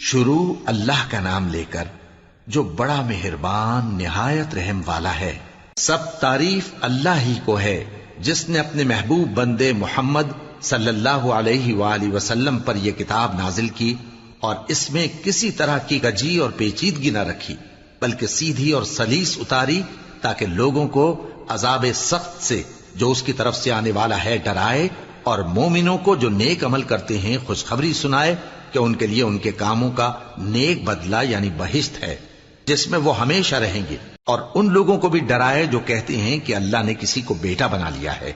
شروع اللہ کا نام لے کر جو بڑا مہربان نہایت رحم والا ہے۔ سب تعریف اللہ ہی کو ہے جس نے اپنے محبوب بندے محمد صلی اللہ علیہ وآلہ وسلم پر یہ کتاب نازل کی اور اس میں کسی طرح کی کجی اور پیچیدگی نہ رکھی، بلکہ سیدھی اور سلیس اتاری تاکہ لوگوں کو عذاب سخت سے جو اس کی طرف سے آنے والا ہے ڈرائے، اور مومنوں کو جو نیک عمل کرتے ہیں خوشخبری سنائے کہ ان کے لیے ان کے کاموں کا نیک بدلہ یعنی بہشت ہے جس میں وہ ہمیشہ رہیں گے، اور ان لوگوں کو بھی ڈرائے جو کہتے ہیں کہ اللہ نے کسی کو بیٹا بنا لیا ہے۔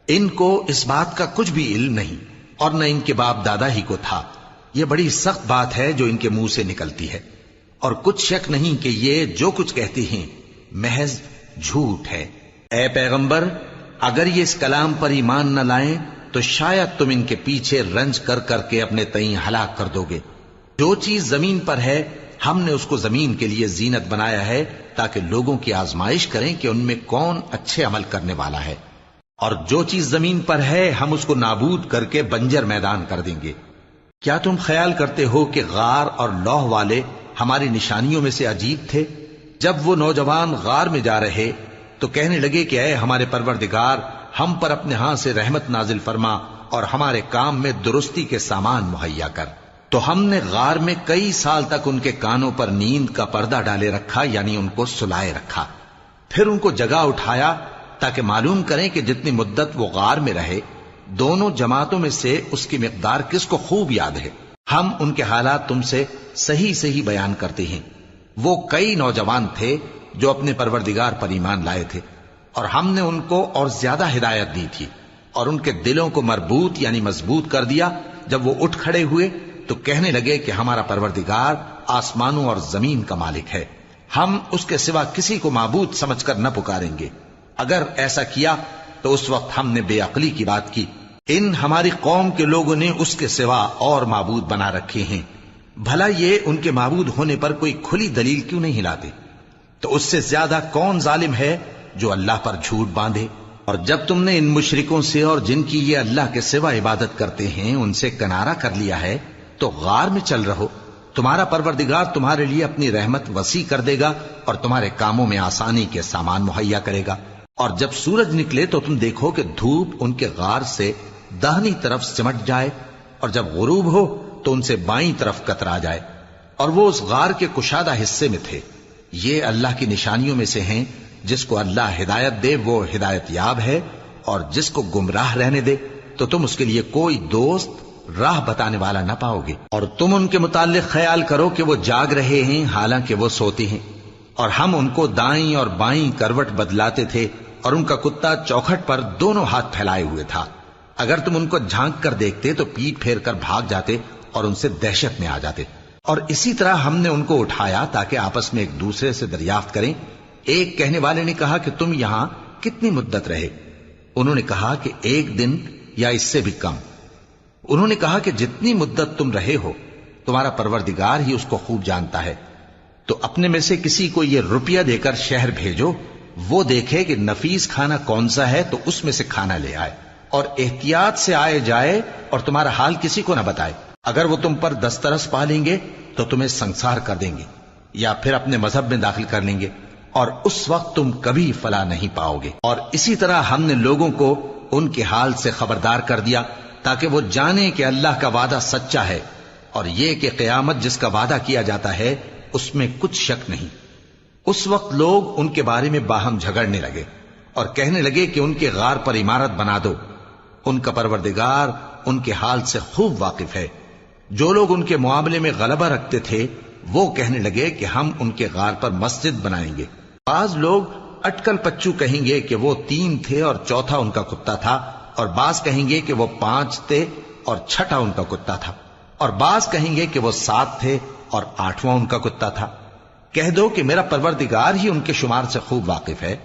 ان کو اس بات کا کچھ بھی علم نہیں اور نہ ان کے باپ دادا ہی کو تھا۔ یہ بڑی سخت بات ہے جو ان کے منہ سے نکلتی ہے، اور کچھ شک نہیں کہ یہ جو کچھ کہتے ہیں محض جھوٹ ہے۔ اے پیغمبر، اگر یہ اس کلام پر ایمان نہ لائیں تو شاید تم ان کے پیچھے رنج کر کر کے اپنے تئیں ہلاک کر دو گے۔ جو چیز زمین پر ہے ہم نے اس کو زمین کے لیے زینت بنایا ہے تاکہ لوگوں کی آزمائش کریں کہ ان میں کون اچھے عمل کرنے والا ہے، اور جو چیز زمین پر ہے ہم اس کو نابود کر کے بنجر میدان کر دیں گے۔ کیا تم خیال کرتے ہو کہ غار اور لوح والے ہماری نشانیوں میں سے عجیب تھے؟ جب وہ نوجوان غار میں جا رہے تو کہنے لگے کہ اے ہمارے پروردگار، ہم پر اپنے ہاں سے رحمت نازل فرما اور ہمارے کام میں درستی کے سامان مہیا کر۔ تو ہم نے غار میں کئی سال تک ان کے کانوں پر نیند کا پردہ ڈالے رکھا، یعنی ان کو سلائے رکھا، پھر ان کو جگہ اٹھایا تاکہ معلوم کریں کہ جتنی مدت وہ غار میں رہے دونوں جماعتوں میں سے اس کی مقدار کس کو خوب یاد ہے۔ ہم ان کے حالات تم سے صحیح صحیح بیان کرتے ہیں۔ وہ کئی نوجوان تھے جو اپنے پروردگار پر ایمان لائے تھے، اور ہم نے ان کو اور زیادہ ہدایت دی تھی، اور ان کے دلوں کو مربوط یعنی مضبوط کر دیا۔ جب وہ اٹھ کھڑے ہوئے تو کہنے لگے کہ ہمارا پروردگار آسمانوں اور زمین کا مالک ہے، ہم اس کے سوا کسی کو معبود سمجھ کر نہ پکاریں گے۔ اگر ایسا کیا تو اس وقت ہم نے بے عقلی کی بات کی۔ ان ہماری قوم کے لوگوں نے اس کے سوا اور معبود بنا رکھے ہیں، بھلا یہ ان کے معبود ہونے پر کوئی کھلی دلیل کیوں نہیں ہلاتے؟ تو اس سے زیادہ کون ظالم ہے جو اللہ پر جھوٹ باندھے؟ اور جب تم نے ان مشرکوں سے اور جن کی یہ اللہ کے سوا عبادت کرتے ہیں ان سے کنارہ کر لیا ہے تو غار میں چل رہو، تمہارا پروردگار تمہارے لیے اپنی رحمت وسیع کر دے گا اور تمہارے کاموں میں آسانی کے سامان مہیا کرے گا۔ اور جب سورج نکلے تو تم دیکھو کہ دھوپ ان کے غار سے داہنی طرف سمٹ جائے، اور جب غروب ہو تو ان سے بائیں طرف کترا جائے، اور وہ اس غار کے کشادہ حصے میں تھے۔ یہ اللہ کی نشانیوں میں سے ہیں، جس کو اللہ ہدایت دے وہ ہدایت یاب ہے، اور جس کو گمراہ رہنے دے تو تم اس کے لیے کوئی دوست راہ بتانے والا نہ پاؤ گے۔ اور تم ان کے متعلق خیال کرو کہ وہ جاگ رہے ہیں حالانکہ وہ سوتے ہیں، اور ہم ان کو دائیں اور بائیں کروٹ بدلاتے تھے، اور ان کا کتا چوکھٹ پر دونوں ہاتھ پھیلائے ہوئے تھا۔ اگر تم ان کو جھانک کر دیکھتے تو پیٹ پھیر کر بھاگ جاتے اور ان سے دہشت میں آ جاتے۔ اور اسی طرح ہم نے ان کو اٹھایا تاکہ آپس میں ایک دوسرے سے دریافت کریں۔ ایک کہنے والے نے کہا کہ تم یہاں کتنی مدت رہے؟ انہوں نے کہا کہ 1 دن یا اس سے بھی کم۔ انہوں نے کہا کہ جتنی مدت تم رہے ہو تمہارا پروردگار ہی اس کو خوب جانتا ہے، تو اپنے میں سے کسی کو یہ روپیہ دے کر شہر بھیجو، وہ دیکھے کہ نفیس کھانا کون سا ہے تو اس میں سے کھانا لے آئے، اور احتیاط سے آئے جائے اور تمہارا حال کسی کو نہ بتائے۔ اگر وہ تم پر دسترس پا لیں گے تو تمہیں سنسار کر دیں گے یا پھر اپنے مذہب میں داخل کر لیں گے، اور اس وقت تم کبھی فلاح نہیں پاؤ گے۔ اور اسی طرح ہم نے لوگوں کو ان کے حال سے خبردار کر دیا تاکہ وہ جانیں کہ اللہ کا وعدہ سچا ہے، اور یہ کہ قیامت جس کا وعدہ کیا جاتا ہے اس میں کچھ شک نہیں۔ اس وقت لوگ ان کے بارے میں باہم جھگڑنے لگے اور کہنے لگے کہ ان کے غار پر عمارت بنا دو۔ ان کا پروردگار ان کے حال سے خوب واقف ہے۔ جو لوگ ان کے معاملے میں غلبہ رکھتے تھے وہ کہنے لگے کہ ہم ان کے غار پر مسجد بنائیں گے۔ بعض لوگ اٹکل پچو کہیں گے کہ وہ 3 تھے اور چوتھا ان کا کتا تھا، اور بعض کہیں گے کہ وہ 5 تھے اور چھٹا ان کا کتا تھا، اور بعض کہیں گے کہ وہ 7 تھے اور 8واں ان کا کتا تھا۔ کہہ دو کہ میرا پروردگار ہی ان کے شمار سے خوب واقف ہے،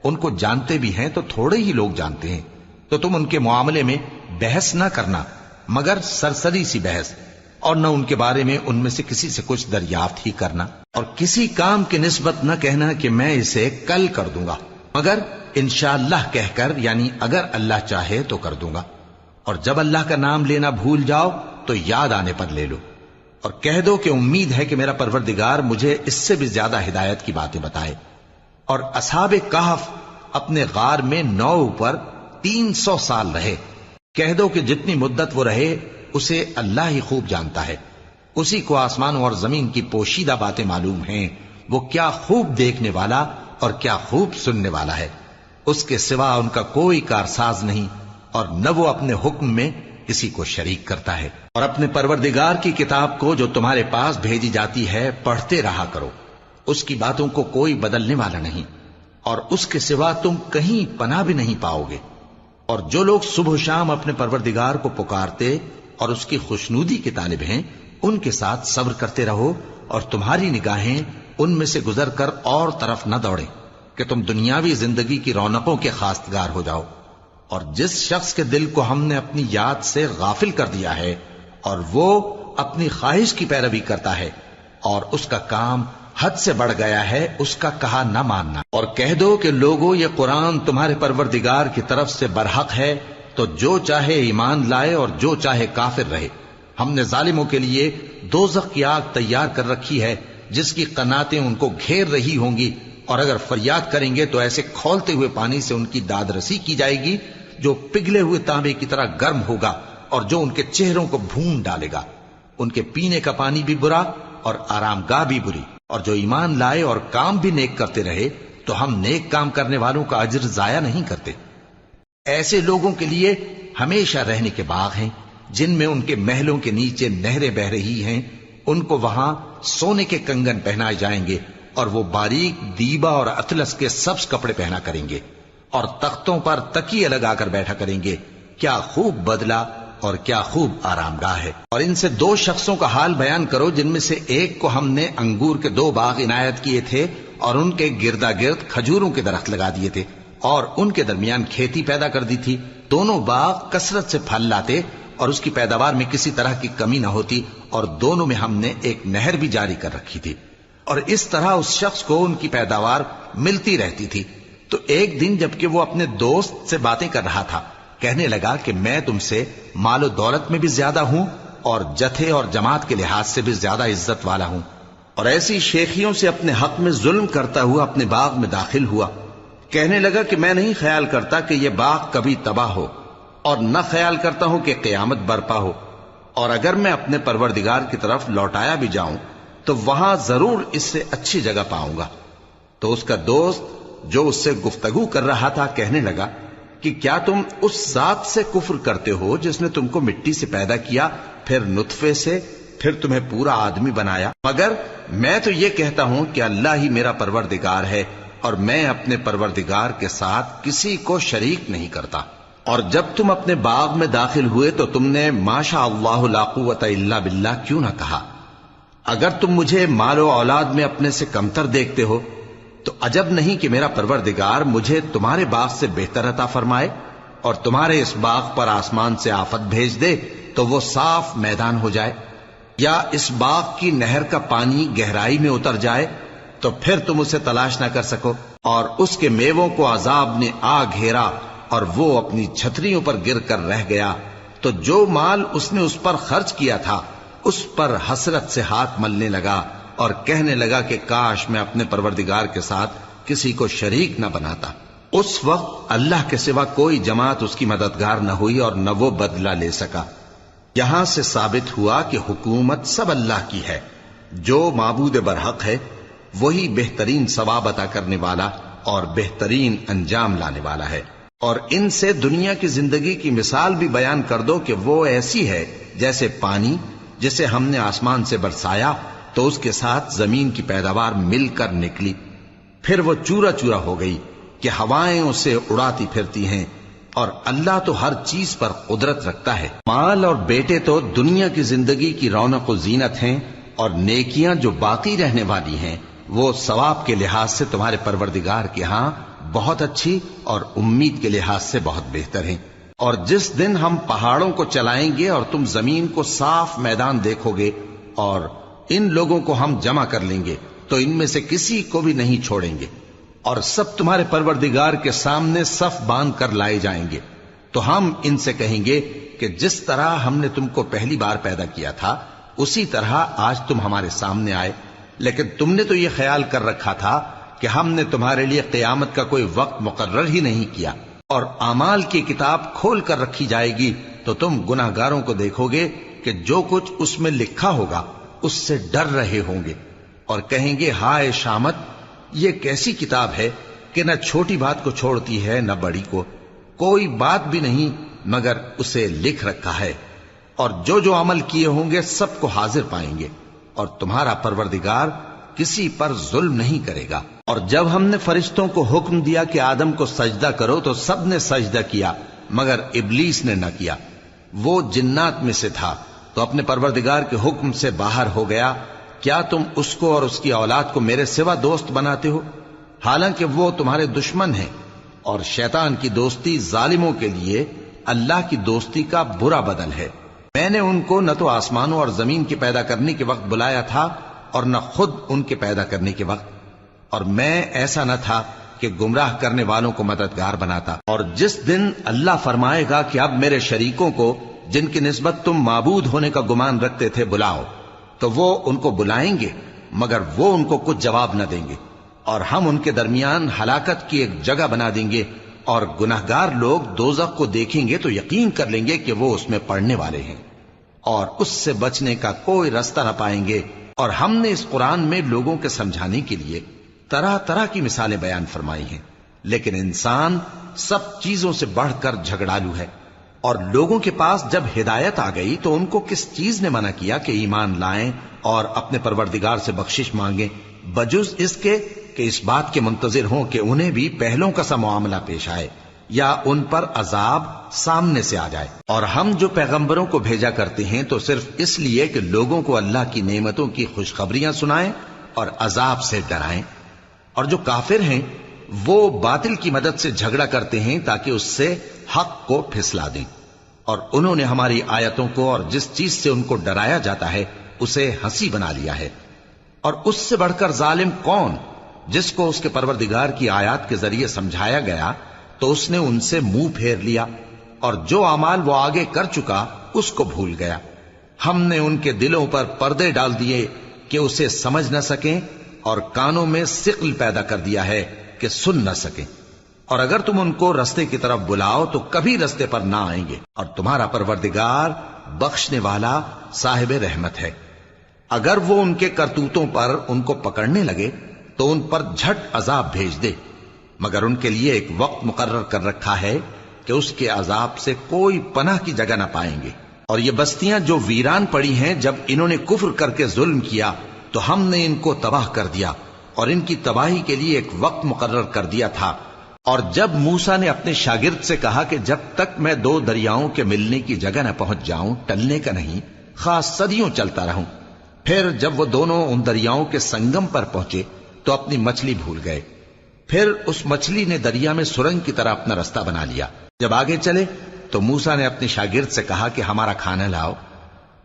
ان کو جانتے بھی ہیں تو تھوڑے ہی لوگ جانتے ہیں۔ تو تم ان کے معاملے میں بحث نہ کرنا مگر سرسری سی بحث، اور نہ ان کے بارے میں ان میں سے کسی سے کچھ دریافت ہی کرنا، اور کسی کام کی نسبت نہ کہنا کہ میں اسے کل کر دوں گا، مگر انشاءاللہ کہہ کر یعنی اگر اللہ چاہے تو کر دوں گا۔ اور جب اللہ کا نام لینا بھول جاؤ تو یاد آنے پر لے لو۔ اور کہہ دو کہ امید ہے کہ میرا پروردگار مجھے اس سے بھی زیادہ ہدایت کی باتیں بتائے۔ اور اصحاب کہف اپنے غار میں 9 پر 300 سال رہے۔ کہہ دو کہ جتنی مدت وہ رہے اسے اللہ ہی خوب جانتا ہے، اسی کو آسمانوں اور زمین کی پوشیدہ باتیں معلوم ہیں، وہ کیا خوب دیکھنے والا اور کیا خوب سننے والا ہے۔ اس کے سوا ان کا کوئی کارساز نہیں، اور نہ وہ اپنے حکم میں کسی کو شریک کرتا ہے۔ اور اپنے پروردگار کی کتاب کو جو تمہارے پاس بھیجی جاتی ہے پڑھتے رہا کرو، اس کی باتوں کو کوئی بدلنے والا نہیں، اور اس کے سوا تم کہیں پناہ بھی نہیں پاؤ گے۔ اور جو لوگ صبح و شام اپنے پروردگار کو پکارتے اور اس کی خوشنودی کے طالب ہیں، ان کے ساتھ صبر کرتے رہو، اور تمہاری نگاہیں ان میں سے گزر کر اور طرف نہ دوڑیں کہ تم دنیاوی زندگی کی رونقوں کے خواستگار ہو جاؤ۔ اور جس شخص کے دل کو ہم نے اپنی یاد سے غافل کر دیا ہے اور وہ اپنی خواہش کی پیروی کرتا ہے اور اس کا کام حد سے بڑھ گیا ہے، اس کا کہا نہ ماننا۔ اور کہہ دو کہ لوگوں، یہ قرآن تمہارے پروردگار کی طرف سے برحق ہے، تو جو چاہے ایمان لائے اور جو چاہے کافر رہے۔ ہم نے ظالموں کے لیے دوزخ کی آگ تیار کر رکھی ہے جس کی قناتیں ان کو گھیر رہی ہوں گی، اور اگر فریاد کریں گے تو ایسے کھولتے ہوئے پانی سے ان کی داد رسی کی جائے گی جو پگھلے ہوئے تانبے کی طرح گرم ہوگا، اور جو ان کے چہروں کو بھون ڈالے گا۔ ان کے پینے کا پانی بھی برا اور آرام گاہ بھی بری۔ اور جو ایمان لائے اور کام بھی نیک کرتے رہے تو ہم نیک کام کرنے والوں کا اجر ضائع نہیں کرتے۔ ایسے لوگوں کے لیے ہمیشہ رہنے کے باغ ہیں جن میں ان کے محلوں کے نیچے نہریں بہ رہی ہیں، ان کو وہاں سونے کے کنگن پہنائے جائیں گے، اور وہ باریک دیبا اور اطلس کے سبز کپڑے پہنا کریں گے، اور تختوں پر تکیے لگا کر بیٹھا کریں گے۔ کیا خوب بدلہ اور کیا خوب آرام گاہ ہے۔ اور ان سے 2 شخصوں کا حال بیان کرو جن میں سے ایک کو ہم نے انگور کے 2 باغ عنایت کیے تھے اور ان کے گردا گرد کھجوروں کے درخت لگا دیے تھے، اور ان کے درمیان کھیتی پیدا کر دی تھی۔ دونوں باغ کثرت سے پھل لاتے اور اس کی پیداوار میں کسی طرح کی کمی نہ ہوتی، اور دونوں میں ہم نے ایک نہر بھی جاری کر رکھی تھی، اور اس طرح اس شخص کو ان کی پیداوار ملتی رہتی تھی۔ تو ایک دن جبکہ وہ اپنے دوست سے باتیں کر رہا تھا، کہنے لگا کہ میں تم سے مال و دولت میں بھی زیادہ ہوں اور جتھے اور جماعت کے لحاظ سے بھی زیادہ عزت والا ہوں، اور ایسی شیخیوں سے اپنے حق میں ظلم کرتا ہوا اپنے باغ میں داخل ہوا۔ کہنے لگا کہ میں نہیں خیال کرتا کہ یہ باغ کبھی تباہ ہو، اور نہ خیال کرتا ہوں کہ قیامت برپا ہو، اور اگر میں اپنے پروردگار کی طرف لوٹایا بھی جاؤں تو وہاں ضرور اس سے اچھی جگہ پاؤں گا۔ تو اس کا دوست جو اس سے گفتگو کر رہا تھا کہنے لگا کہ کیا تم اس ذات سے کفر کرتے ہو جس نے تم کو مٹی سے پیدا کیا، پھر نطفے سے، پھر تمہیں پورا آدمی بنایا؟ مگر میں تو یہ کہتا ہوں کہ اللہ ہی میرا پروردگار ہے، اور میں اپنے پروردگار کے ساتھ کسی کو شریک نہیں کرتا۔ اور جب تم اپنے باغ میں داخل ہوئے تو تم نے ما شاء اللہ لا قوت الا باللہ کیوں نہ کہا؟ اگر تم مجھے مال و اولاد میں اپنے سے کمتر دیکھتے ہو تو عجب نہیں کہ میرا پروردگار مجھے تمہارے باغ سے بہتر عطا فرمائے، اور تمہارے اس باغ پر آسمان سے آفت بھیج دے تو وہ صاف میدان ہو جائے، یا اس باغ کی نہر کا پانی گہرائی میں اتر جائے تو پھر تم اسے تلاش نہ کر سکو، اور اس کے میووں کو عذاب نے آ گھیرا اور وہ اپنی چھتریوں پر گر کر رہ گیا، تو جو مال اس نے اس پر خرچ کیا تھا اس پر حسرت سے ہاتھ ملنے لگا اور کہنے لگا کہ کاش میں اپنے پروردگار کے ساتھ کسی کو شریک نہ بناتا۔ اس وقت اللہ کے سوا کوئی جماعت اس کی مددگار نہ ہوئی اور نہ وہ بدلہ لے سکا۔ یہاں سے ثابت ہوا کہ حکومت سب اللہ کی ہے، جو معبود برحق ہے وہی بہترین ثواب عطا کرنے والا اور بہترین انجام لانے والا ہے۔ اور ان سے دنیا کی زندگی کی مثال بھی بیان کر دو کہ وہ ایسی ہے جیسے پانی جسے ہم نے آسمان سے برسایا تو اس کے ساتھ زمین کی پیداوار مل کر نکلی، پھر وہ چورا چورا ہو گئی کہ ہوائیں اسے اڑاتی پھرتی ہیں، اور اللہ تو ہر چیز پر قدرت رکھتا ہے۔ مال اور بیٹے تو دنیا کی زندگی کی رونق و زینت ہیں، اور نیکیاں جو باقی رہنے والی ہیں وہ ثواب کے لحاظ سے تمہارے پروردگار کے ہاں بہت اچھی اور امید کے لحاظ سے بہت بہتر ہیں۔ اور جس دن ہم پہاڑوں کو چلائیں گے اور تم زمین کو صاف میدان دیکھو گے، اور ان لوگوں کو ہم جمع کر لیں گے تو ان میں سے کسی کو بھی نہیں چھوڑیں گے، اور سب تمہارے پروردگار کے سامنے صف باندھ کر لائے جائیں گے، تو ہم ان سے کہیں گے کہ جس طرح ہم نے تم کو پہلی بار پیدا کیا تھا اسی طرح آج تم ہمارے سامنے آئے، لیکن تم نے تو یہ خیال کر رکھا تھا کہ ہم نے تمہارے لیے قیامت کا کوئی وقت مقرر ہی نہیں کیا، اور اعمال کی کتاب کھول کر رکھی جائے گی تو تم گناہگاروں کو دیکھو گے کہ جو کچھ اس میں لکھا ہوگا اس سے ڈر رہے ہوں گے، اور کہیں گے ہائے شامت، یہ کیسی کتاب ہے کہ نہ چھوٹی بات کو چھوڑتی ہے نہ بڑی کو، کوئی بات بھی نہیں مگر اسے لکھ رکھا ہے، اور جو جو عمل کیے ہوں گے سب کو حاضر پائیں گے، اور تمہارا پروردگار کسی پر ظلم نہیں کرے گا۔ اور جب ہم نے فرشتوں کو حکم دیا کہ آدم کو سجدہ کرو تو سب نے سجدہ کیا مگر ابلیس نے نہ کیا، وہ جنات میں سے تھا تو اپنے پروردگار کے حکم سے باہر ہو گیا۔ کیا تم اس کو اور اس کی اولاد کو میرے سوا دوست بناتے ہو، حالانکہ وہ تمہارے دشمن ہیں، اور شیطان کی دوستی ظالموں کے لیے اللہ کی دوستی کا برا بدل ہے۔ میں نے ان کو نہ تو آسمانوں اور زمین کے پیدا کرنے کے وقت بلایا تھا اور نہ خود ان کے پیدا کرنے کے وقت، اور میں ایسا نہ تھا کہ گمراہ کرنے والوں کو مددگار بناتا۔ اور جس دن اللہ فرمائے گا کہ اب میرے شریکوں کو جن کی نسبت تم معبود ہونے کا گمان رکھتے تھے بلاؤ، تو وہ ان کو بلائیں گے مگر وہ ان کو کچھ جواب نہ دیں گے، اور ہم ان کے درمیان ہلاکت کی ایک جگہ بنا دیں گے، اور گناہگار لوگ دوزخ کو دیکھیں گے تو یقین کر لیں گے کہ وہ اس میں پڑنے والے ہیں، اور اس سے بچنے کا کوئی راستہ نہ پائیں گے۔ اور ہم نے اس قرآن میں لوگوں کے سمجھانے کے لیے طرح طرح کی مثالیں بیان فرمائی ہیں، لیکن انسان سب چیزوں سے بڑھ کر جھگڑالو ہے، اور لوگوں کے پاس جب ہدایت آ گئی تو ان کو کس چیز نے منع کیا کہ ایمان لائیں اور اپنے پروردگار سے بخشش مانگیں، بجز اس کے کہ اس بات کے منتظر ہوں کہ انہیں بھی پہلوں کا سا معاملہ پیش آئے یا ان پر عذاب سامنے سے آ جائے۔ اور ہم جو پیغمبروں کو بھیجا کرتے ہیں تو صرف اس لیے کہ لوگوں کو اللہ کی نعمتوں کی خوشخبریاں سنائیں اور عذاب سے ڈرائیں، اور جو کافر ہیں وہ باطل کی مدد سے جھگڑا کرتے ہیں تاکہ اس سے حق کو پھسلا دیں، اور انہوں نے ہماری آیتوں کو اور جس چیز سے ان کو ڈرایا جاتا ہے اسے ہنسی بنا لیا ہے۔ اور اس سے بڑھ کر ظالم کون، جس کو اس کے پروردگار کی آیات کے ذریعے سمجھایا گیا تو اس نے ان سے منہ پھیر لیا، اور جو اعمال وہ آگے کر چکا اس کو بھول گیا۔ ہم نے ان کے دلوں پر پردے ڈال دیے کہ اسے سمجھ نہ سکیں، اور کانوں میں ثقل پیدا کر دیا ہے کہ سن نہ سکیں، اور اگر تم ان کو رستے کی طرف بلاؤ تو کبھی رستے پر نہ آئیں گے، اور تمہارا پروردگار بخشنے والا صاحب رحمت ہے۔ اگر وہ ان کے کرتوتوں پر ان کو پکڑنے لگے تو ان پر جھٹ عذاب بھیج دے، مگر ان کے لیے ایک وقت مقرر کر رکھا ہے کہ اس کے عذاب سے کوئی پناہ کی جگہ نہ پائیں گے۔ اور یہ بستیاں جو ویران پڑی ہیں، جب انہوں نے کفر کر کے ظلم کیا تو ہم نے ان کو تباہ کر دیا، اور ان کی تباہی کے لیے ایک وقت مقرر کر دیا تھا۔ اور جب موسیٰ نے اپنے شاگرد سے کہا کہ جب تک میں دو دریاؤں کے ملنے کی جگہ نہ پہنچ جاؤں ٹلنے کا نہیں، خاص صدیوں چلتا رہوں، پھر جب وہ دونوں ان دریاؤں کے سنگم پر پہنچے تو اپنی مچھلی بھول گئے، پھر اس مچھلی نے دریا میں سرنگ کی طرح اپنا رستہ بنا لیا۔ جب آگے چلے تو موسیٰ نے اپنے شاگرد سے کہا کہ ہمارا کھانا لاؤ،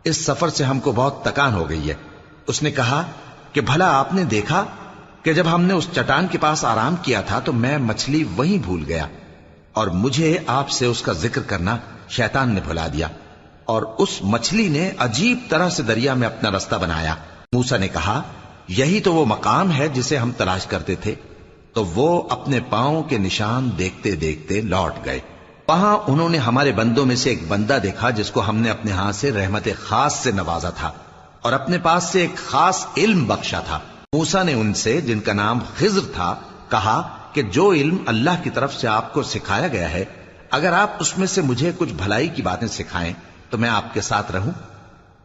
اس سفر سے ہم کو بہت تکان ہو گئی ہے۔ اس نے کہا کہ بھلا آپ نے دیکھا کہ جب ہم نے اس چٹان کے پاس آرام کیا تھا تو میں مچھلی وہیں بھول گیا، اور مجھے آپ سے اس کا ذکر کرنا شیطان نے بھلا دیا، اور اس مچھلی نے عجیب طرح سے دریا میں اپنا رستہ بنایا۔ موسیٰ نے کہا یہی تو وہ مقام ہے جسے ہم تلاش کرتے تھے، تو وہ اپنے پاؤں کے نشان دیکھتے دیکھتے لوٹ گئے۔ وہاں انہوں نے ہمارے بندوں میں سے ایک بندہ دیکھا جس کو ہم نے اپنے ہاتھ سے رحمت خاص سے نوازا تھا اور اپنے پاس سے ایک خاص علم بخشا تھا۔ موسیٰ نے ان سے جن کا نام خضر تھا کہا کہ جو علم اللہ کی طرف سے آپ کو سکھایا گیا ہے، اگر آپ اس میں سے مجھے کچھ بھلائی کی باتیں سکھائیں تو میں آپ کے ساتھ رہوں۔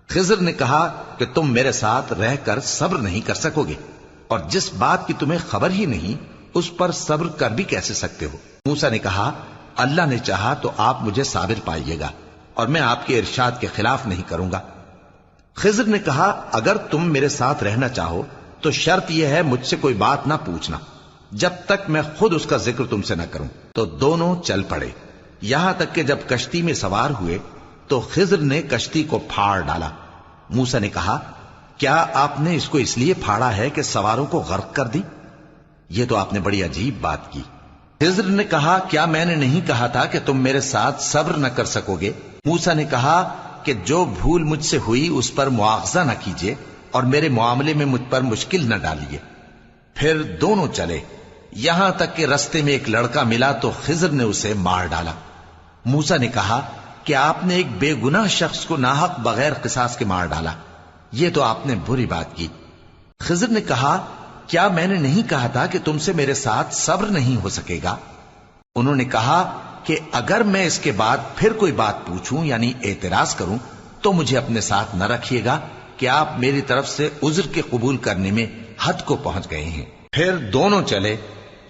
خضر نے کہا کہ تم میرے ساتھ رہ کر صبر نہیں کر سکو گے، اور جس بات کی تمہیں خبر ہی نہیں اس پر صبر کر بھی کیسے سکتے ہو؟ موسیٰ نے کہا اللہ نے چاہا تو آپ مجھے صابر پائیے گا، اور میں آپ کے ارشاد کے خلاف نہیں کروں گا۔ خضر نے کہا اگر تم میرے ساتھ رہنا چاہو تو شرط یہ ہے مجھ سے کوئی بات نہ پوچھنا جب تک میں خود اس کا ذکر تم سے نہ کروں۔ تو دونوں چل پڑے، یہاں تک کہ جب کشتی میں سوار ہوئے تو خضر نے کشتی کو پھاڑ ڈالا۔ موسیٰ نے کہا کیا آپ نے اس کو اس لیے پھاڑا ہے کہ سواروں کو غرق کر دی؟ یہ تو آپ نے بڑی عجیب بات کی۔ خضر نے کہا کیا میں نے نہیں کہا تھا کہ تم میرے ساتھ صبر نہ کر سکو گے؟ موسیٰ نے کہا کہ جو بھول مجھ سے ہوئی اس پر مواخذہ نہ کیجیے اور میرے معاملے میں مجھ پر مشکل نہ ڈالیے۔ پھر دونوں چلے، یہاں تک کہ رستے میں ایک لڑکا ملا تو خضر نے اسے مار ڈالا۔ موسیٰ نے کہا کہ آپ نے ایک بے گناہ شخص کو ناحق بغیر قصاص کے مار ڈالا، یہ تو آپ نے بری بات کی۔ خضر نے کہا کیا میں نے نہیں کہا تھا کہ تم سے میرے ساتھ صبر نہیں ہو سکے گا؟ انہوں نے کہا کہ اگر میں اس کے بعد پھر کوئی بات پوچھوں یعنی اعتراض کروں تو مجھے اپنے ساتھ نہ رکھیے گا کہ آپ میری طرف سے عذر کے قبول کرنے میں حد کو پہنچ گئے ہیں۔ پھر دونوں چلے،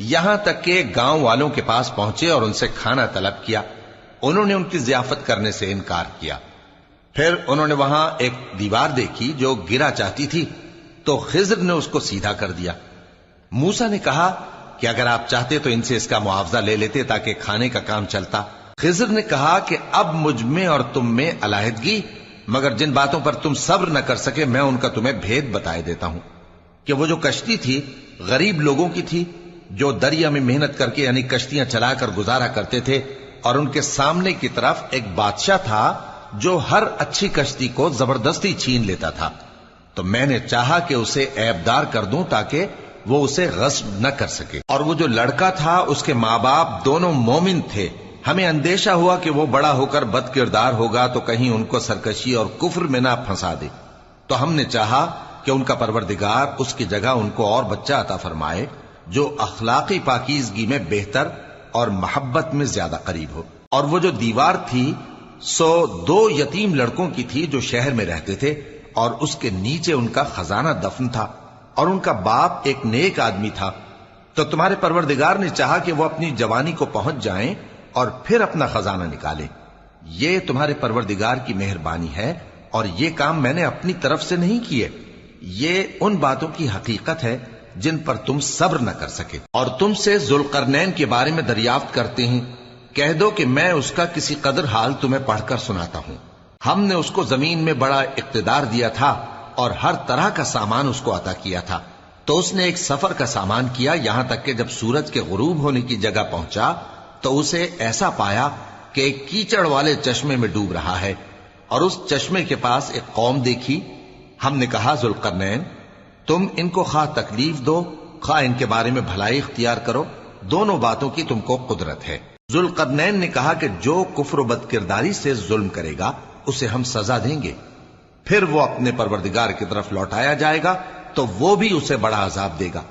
یہاں تک کہ گاؤں والوں کے پاس پہنچے اور ان سے کھانا طلب کیا۔ انہوں نے ان کی ضیافت کرنے سے انکار کیا۔ پھر انہوں نے وہاں ایک دیوار دیکھی جو گرا چاہتی تھی تو خضر نے اس کو سیدھا کر دیا۔ موسیٰ نے کہا کہ اگر آپ چاہتے تو ان سے اس کا معاوضہ لے لیتے تاکہ کھانے کا کام چلتا۔ خضر نے کہا کہ اب مجھ میں اور تم میں علیحدگی، مگر جن باتوں پر تم صبر نہ کر سکے میں ان کا تمہیں بھید بتائے دیتا ہوں کہ وہ جو کشتی تھی غریب لوگوں کی تھی جو دریا میں محنت کر کے یعنی کشتیاں چلا کر گزارا کرتے تھے، اور ان کے سامنے کی طرف ایک بادشاہ تھا جو ہر اچھی کشتی کو زبردستی چھین لیتا تھا، تو میں نے چاہا کہ اسے عیبدار کر دوں تاکہ وہ اسے غصب نہ کر سکے۔ اور وہ جو لڑکا تھا اس کے ماں باپ دونوں مومن تھے، ہمیں اندیشہ ہوا کہ وہ بڑا ہو کر بد کردار ہوگا تو کہیں ان کو سرکشی اور کفر میں نہ پھنسا دے، تو ہم نے چاہا کہ ان کا پروردگار اس کی جگہ ان کو اور بچہ عطا فرمائے جو اخلاقی پاکیزگی میں بہتر اور محبت میں زیادہ قریب ہو۔ اور وہ جو دیوار تھی سو 2 یتیم لڑکوں کی تھی جو شہر میں رہتے تھے، اور اس کے نیچے ان کا خزانہ دفن تھا، اور ان کا باپ ایک نیک آدمی تھا۔ تو تمہارے پروردگار نے چاہا کہ وہ اپنی جوانی کو پہنچ جائیں اور پھر اپنا خزانہ نکالے۔ یہ تمہارے پروردگار کی مہربانی ہے، اور یہ کام میں نے اپنی طرف سے نہیں کیے، یہ ان باتوں کی حقیقت ہے جن پر تم صبر نہ کر سکے۔ اور تم سے ذوالقرنین کے بارے میں دریافت کرتے ہیں، کہہ دو کہ میں اس کا کسی قدر حال تمہیں پڑھ کر سناتا ہوں۔ ہم نے اس کو زمین میں بڑا اقتدار دیا تھا اور ہر طرح کا سامان اس کو عطا کیا تھا، تو اس نے ایک سفر کا سامان کیا، یہاں تک کہ جب سورج کے غروب ہونے کی جگہ پہنچا تو اسے ایسا پایا کہ ایک کیچڑ والے چشمے میں ڈوب رہا ہے، اور اس چشمے کے پاس ایک قوم دیکھی۔ ہم نے کہا ذوالقرنین تم ان کو خواہ تکلیف دو خواہ ان کے بارے میں بھلائی اختیار کرو، دونوں باتوں کی تم کو قدرت ہے۔ ذوالقرنین نے کہا کہ جو کفر و بد کرداری سے ظلم کرے گا اسے ہم سزا دیں گے، پھر وہ اپنے پروردگار کی طرف لوٹایا جائے گا تو وہ بھی اسے بڑا عذاب دے گا،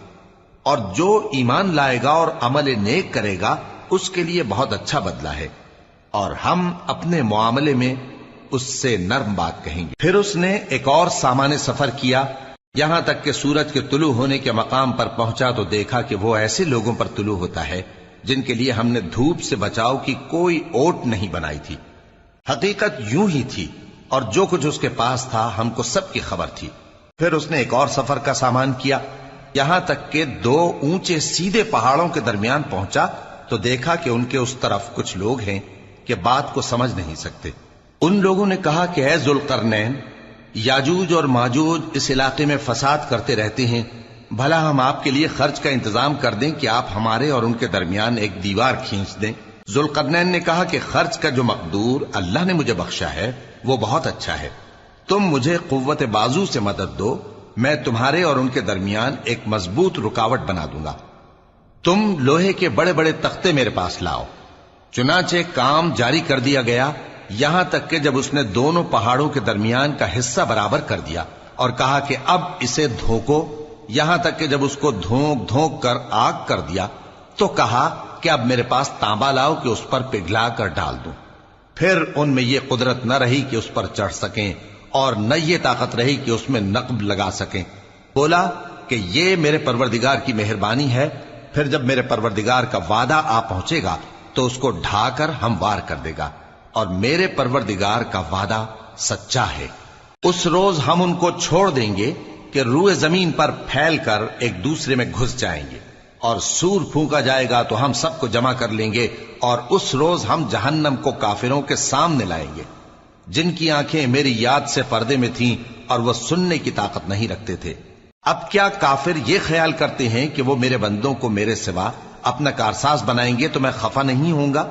اور جو ایمان لائے گا اور عمل نیک کرے گا اس کے لیے بہت اچھا بدلہ ہے، اور ہم اپنے معاملے میں اس سے نرم بات کہیں گے۔ پھر اس نے ایک اور سامان سفر کیا، یہاں تک کہ سورج کے طلوع ہونے کے مقام پر پہنچا تو دیکھا کہ وہ ایسے لوگوں پر طلوع ہوتا ہے جن کے لیے ہم نے دھوپ سے بچاؤ کی کوئی اوٹ نہیں بنائی تھی۔ حقیقت یوں ہی تھی، اور جو کچھ اس کے پاس تھا ہم کو سب کی خبر تھی۔ پھر اس نے ایک اور سفر کا سامان کیا، یہاں تک کہ 2 اونچے سیدھے پہاڑوں کے درمیان پہنچا تو دیکھا کہ ان کے اس طرف کچھ لوگ ہیں کہ بات کو سمجھ نہیں سکتے۔ ان لوگوں نے کہا کہ اے ذوالقرنین، یاجوج اور ماجوج اس علاقے میں فساد کرتے رہتے ہیں، بھلا ہم آپ کے لیے خرچ کا انتظام کر دیں کہ آپ ہمارے اور ان کے درمیان ایک دیوار کھینچ دیں۔ ذوالقرنین نے کہا کہ خرچ کا جو مقدور اللہ نے مجھے بخشا ہے وہ بہت اچھا ہے، تم مجھے قوت بازو سے مدد دو، میں تمہارے اور ان کے درمیان ایک مضبوط رکاوٹ بنا دوں گا۔ تم لوہے کے بڑے بڑے تختے میرے پاس لاؤ۔ چنانچہ کام جاری کر دیا گیا، یہاں تک کہ جب اس نے دونوں پہاڑوں کے درمیان کا حصہ برابر کر دیا اور کہا کہ اب اسے دھوکو، یہاں تک کہ جب اس کو دھونک دھونک کر آگ کر دیا تو کہا کہ اب میرے پاس تانبا لاؤ کہ اس پر پگھلا کر ڈال دوں۔ پھر ان میں یہ قدرت نہ رہی کہ اس پر چڑھ سکیں، اور نہ یہ طاقت رہی کہ اس میں نقب لگا سکیں۔ بولا کہ یہ میرے پروردگار کی مہربانی ہے، پھر جب میرے پروردگار کا وعدہ آ پہنچے گا تو اس کو ڈھا کر ہموار کر دے گا، اور میرے پروردگار کا وعدہ سچا ہے۔ اس روز ہم ان کو چھوڑ دیں گے کہ روئے زمین پر پھیل کر ایک دوسرے میں گھس جائیں گے، اور سور پھونکا جائے گا تو ہم سب کو جمع کر لیں گے، اور اس روز ہم جہنم کو کافروں کے سامنے لائیں گے جن کی آنکھیں میری یاد سے پردے میں تھیں اور وہ سننے کی طاقت نہیں رکھتے تھے۔ اب کیا کافر یہ خیال کرتے ہیں کہ وہ میرے بندوں کو میرے سوا اپنا کارساز بنائیں گے تو میں خفا نہیں ہوں گا؟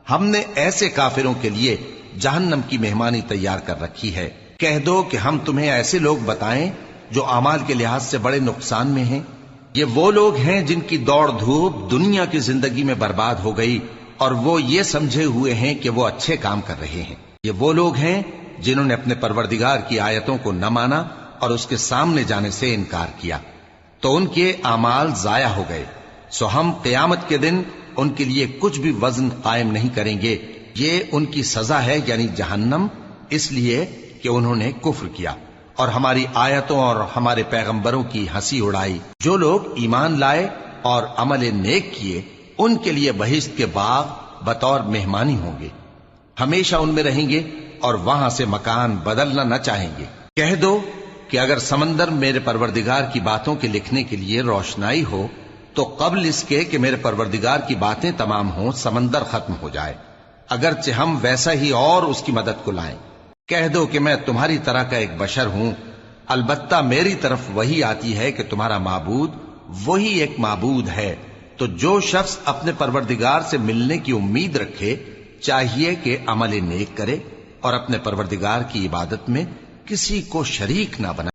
ہم نے ایسے کافروں کے لیے جہنم کی مہمانی تیار کر رکھی ہے۔ کہہ دو کہ ہم تمہیں ایسے لوگ بتائیں جو اعمال کے لحاظ سے بڑے نقصان میں ہیں؟ یہ وہ لوگ ہیں جن کی دوڑ دھوپ دنیا کی زندگی میں برباد ہو گئی اور وہ یہ سمجھے ہوئے ہیں کہ وہ اچھے کام کر رہے ہیں۔ یہ وہ لوگ ہیں جنہوں نے اپنے پروردگار کی آیتوں کو نہ مانا اور اس کے سامنے جانے سے انکار کیا، تو ان کے اعمال ضائع ہو گئے۔ سو ہم قیامت کے دن ان کے لیے کچھ بھی وزن قائم نہیں کریں گے۔ یہ ان کی سزا ہے، یعنی جہنم، اس لیے کہ انہوں نے کفر کیا اور ہماری آیتوں اور ہمارے پیغمبروں کی ہنسی اڑائی۔ جو لوگ ایمان لائے اور عمل نیک کیے ان کے لیے بہشت کے باغ بطور مہمانی ہوں گے، ہمیشہ ان میں رہیں گے اور وہاں سے مکان بدلنا نہ چاہیں گے۔ کہہ دو کہ اگر سمندر میرے پروردگار کی باتوں کے لکھنے کے لیے روشنائی ہو تو قبل اس کے کہ میرے پروردگار کی باتیں تمام ہوں سمندر ختم ہو جائے، اگرچہ ہم ویسا ہی اور اس کی مدد کو لائیں۔ کہہ دو کہ میں تمہاری طرح کا ایک بشر ہوں، البتہ میری طرف وہی آتی ہے کہ تمہارا معبود وہی ایک معبود ہے۔ تو جو شخص اپنے پروردگار سے ملنے کی امید رکھے چاہیے کہ عمل نیک کرے اور اپنے پروردگار کی عبادت میں کسی کو شریک نہ بنائے۔